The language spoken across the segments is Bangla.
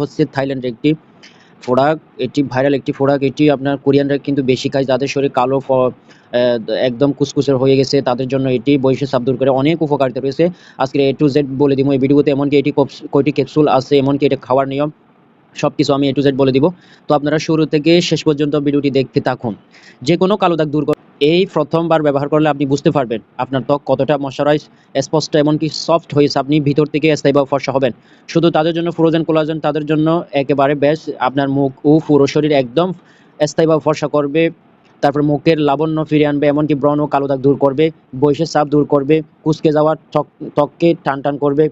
হচ্ছে থাইল্যান্ডের একটি প্রোডাক্ট, এটি ভাইরাল একটি প্রোডাক্ট। এটি আপনার কোরিয়ানরা কিন্তু বেশি খায়, যাদের শরীর কালো একদম কুচকুচে হয়ে গেছে তাদের জন্য এটি বয়সের চাপ দূর করে অনেক উপকারিতা রয়েছে। আজকে A to Z বলে দিব এই ভিডিওতে, এমনকি এটি কয়টি ক্যাপসুল আছে, এমনকি এটা খাওয়ার নিয়ম সবকিছু আমি A to Z বলে দিব। তো আপনারা শুরু থেকে শেষ পর্যন্ত ভিডিওটি দেখতে থাকুন। যে কোনো কালো দাগ দূর এই প্রথমবার ব্যবহার করলে আপনি বুঝতে পারবেন আপনার ত্বক কতটা ময়শ্চারাইজ, স্পষ্ট, এমনকি সফট হয়েছে। আপনি ভিতর থেকে স্থায়ীভাবে ফর্সা হবেন। শুধু তাদের জন্য ফ্রোজেন কোলাজেন, তাদের জন্য একেবারে বেস্ট। আপনার মুখ ও পুরো শরীর একদম স্থায়ীভাবে ফর্সা করবে। তারপর মুখের লাবণ্য ফিরিয়ে আনবে, এমনকি ব্রণ ও কালো দাগ দূর করবে, বয়সের চাপ দূর করবে, কুঁচকে যাওয়া ত্বককে টান টান করবে,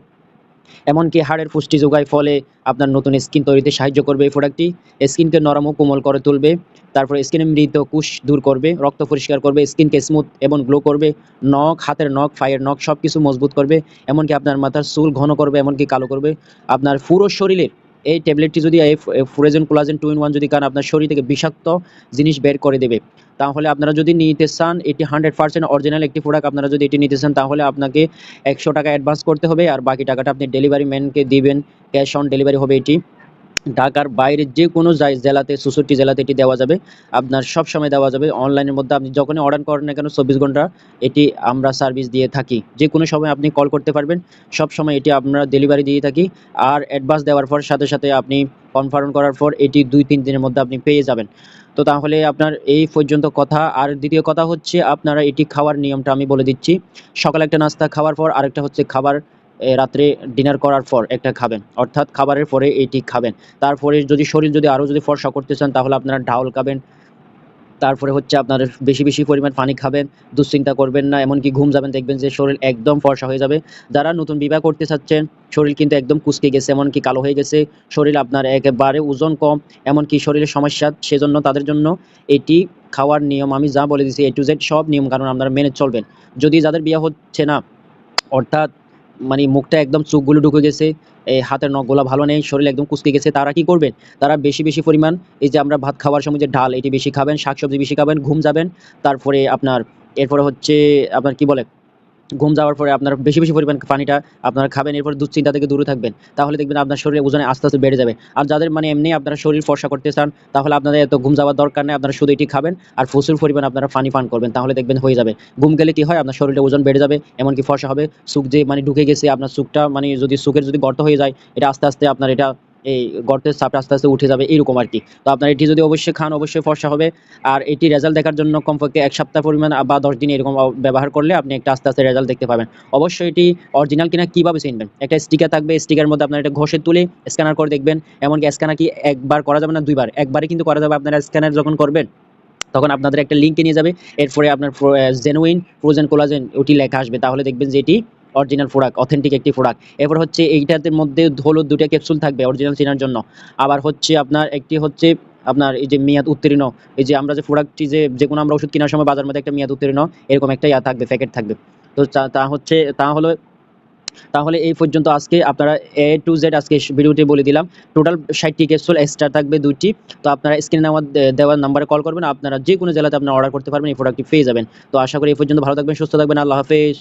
এমনকি হাড়ের পুষ্টি যোগায়, ফলে আপনার নতুন স্কিন তৈরিতে সাহায্য করবে। এই প্রোডাক্টটি স্কিনকে নরম ও কোমল করে তুলবে। তারপরে স্কিনের মৃত কোষ দূর করবে, রক্ত পরিষ্কার করবে, স্কিনকে স্মুথ এবং গ্লো করবে, নখ, হাতের নখ, পায়ের নখ সব কিছু মজবুত করবে, এমনকি আপনার মাথার চুল ঘন করবে, এমনকি কালো করবে। আপনার পুরো শরীরের এই ট্যাবলেটটি যদি ফ্রোজেন কোলাজেন 2 in 1 যদি খান, আপনার শরীর থেকে বিষাক্ত জিনিস বের করে দেবে। তাহলে আপনারা যদি নিতে চান, এটি 100% অরিজিনাল একটি প্রোডাক্ট। আপনারা যদি এটি নিতে চান তাহলে আপনাকে 100 টাকা অ্যাডভান্স করতে হবে, আর বাকি টাকাটা আপনি ডেলিভারি ম্যানকে দিবেন। ক্যাশ অন ডেলিভারি হবে এটি। ঢাকার বাইরের যে কোনো জেলাতে, 64 জেলাতে এটি দেওয়া যাবে। আপনার সব সময় দেওয়া যাবে। অনলাইনের মধ্যে আপনি যখনই অর্ডার করেন না কেন 24 ঘন্টা এটি আমরা সার্ভিস দিয়ে থাকি। যে কোনো সময় আপনি কল করতে পারবেন, সব সময় এটি আমরা ডেলিভারি দিয়ে থাকি। আর অ্যাডভান্স দেওয়ার পর সাথে সাথে আপনি কনফার্ম করার পর এটি 2-3 দিনের মধ্যে আপনি পেয়ে যাবেন। তো তাহলে আপনার এই পর্যন্ত কথা। আর দ্বিতীয় কথা হচ্ছে আপনারা এটি খাওয়ার নিয়মটা আমি বলে দিচ্ছি। সকালে একটা নাস্তা খাওয়ার পর আরেকটা হচ্ছে খাবার রাত্রে ডিনার করার পর একটা খাবেন, অর্থাৎ খাবারের পরে এটি খাবেন। তারপরে যদি শরীর যদি আরও যদি ফর্সা করতে চান তাহলে আপনারা ডাউল খাবেন। তারপরে হচ্ছে আপনার বেশি বেশি পরিমাণ পানি খাবেন, দুশ্চিন্তা করবেন না, এমনকি ঘুম যাবেন, দেখবেন যে শরীর একদম ফর্সা হয়ে যাবে। যারা নতুন বিবাহ করতে চাচ্ছেন, শরীর কিন্তু একদম কুঁচকে গেছে, এমনকি কালো হয়ে গেছে, শরীর আপনার একেবারে ওজন কম, এমনকি শরীরের সমস্যা, সেজন্য তাদের জন্য এটি খাওয়ার নিয়ম আমি যা বলে দিয়েছি A to Z সব নিয়ম কারণ আপনারা মেনে চলবেন। যদি যাদের বিয়ে হচ্ছে না, অর্থাৎ মানে মুখটা একদম চোখগুলো ঢুকে গেছে, এই হাতের নখগুলা ভালো নেই, শরীর একদম কুঁচকে গেছে, তারা কি করবেন? তারা বেশি বেশি পরিমাণ এই যে আমরা ভাত খাওয়ার সময় যে ডাল এটি বেশি খাবেন, শাকসবজি বেশি খাবেন, ঘুম যাবেন। তারপরে আপনার এরপরে হচ্ছে আপনার কি বলে, ঘুম যাওয়ার পরে আপনার বেশি বেশি পরিমাণ পানিটা আপনারা খাবেন। এরপর দুশ্চিন্তা থেকে দূরে থাকবেন, তাহলে দেখবেন আপনার শরীরে ওজনে আস্তে আস্তে বেড়ে যাবে। আর যাদের মানে এমনি আপনারা শরীর ফর্সা করতে চান তাহলে আপনাদের এত ঘুম যাওয়ার দরকার নেই, আপনারা শুধু এটি খাবেন আর প্রচুর পরিমাণ আপনারা পানি পান করবেন, তাহলে দেখবেন হয়ে যাবে। ঘুম গেলে কি হয়, আপনার শরীরে ওজন বেড়ে যাবে, এমনকি ফর্সা হবে। চোখ যে মানে ঢুকে গেছে, আপনার চোখটা মানে যদি চোখের যদি গর্ত হয়ে যায়, এটা আস্তে আস্তে আপনার এটা এই গর্তের চাপটা আস্তে আস্তে উঠে যাবে, এরকম আর কি। তো আপনার এটি যদি অবশ্যই খান, অবশ্যই ফর্সা হবে। আর এটি রেজাল্ট দেখার জন্য কমপক্ষে 1 সপ্তাহ পরিমাণ বা 10 দিন এরকম ব্যবহার করলে আপনি একটা আস্তে আস্তে রেজাল্ট দেখতে পাবেন। অবশ্যই এটি অরিজিনাল কিনা কিভাবে চিনবেন? একটা স্টিকার থাকবে, স্টিকারের মধ্যে আপনার এটা ঘষে তুলে স্ক্যানার করে দেখবেন। এমনকি স্ক্যানার কি একবার করা যাবে না, 2 বার, একবারই কিন্তু করা যাবে। আপনারা স্ক্যানার যখন করবেন তখন আপনাদের একটা লিঙ্কে নিয়ে যাবে, এরপরে আপনার জেনুইন ফ্রোজেন কোলাজেন ওটি লেখা আসবে, তাহলে দেখবেন যে এটি অরিজিনাল প্রোডাক্ট, অথেন্টিক একটি প্রোডাক্ট। এরপর হচ্ছে এইটাতে মধ্যে হলো 2টা ক্যাপসুল থাকবে অরিজিনাল চেনার জন্য। আবার হচ্ছে আপনার একটি হচ্ছে আপনার এই যে মেয়াদ উত্তীর্ণ, এই যে আমরা যে প্রোডাক্টটি যে কোনো আমরা ওষুধ কেনার সময় বাজার মধ্যে একটা মেয়াদ উত্তীর্ণ এরকম একটা থাকবে, প্যাকেট থাকবে। তো তা হলো তাহলে এই পর্যন্ত আজকে আপনারা A to Z আজকে ভিডিওটি বলে দিলাম। টোটাল 60টি ক্যাপসুল, এক্সট্রা থাকবে 2টি। তো আপনারা স্ক্রিনে দেওয়া নাম্বারে কল করবেন, আপনারা যে কোনো জেলাতে আপনারা অর্ডার করতে পারবেন, এই প্রোডাক্টটি পেয়ে যাবেন। তো আশা করি এই পর্যন্ত ভালো থাকবেন, সুস্থ থাকবেন। আল্লাহ হাফেজ।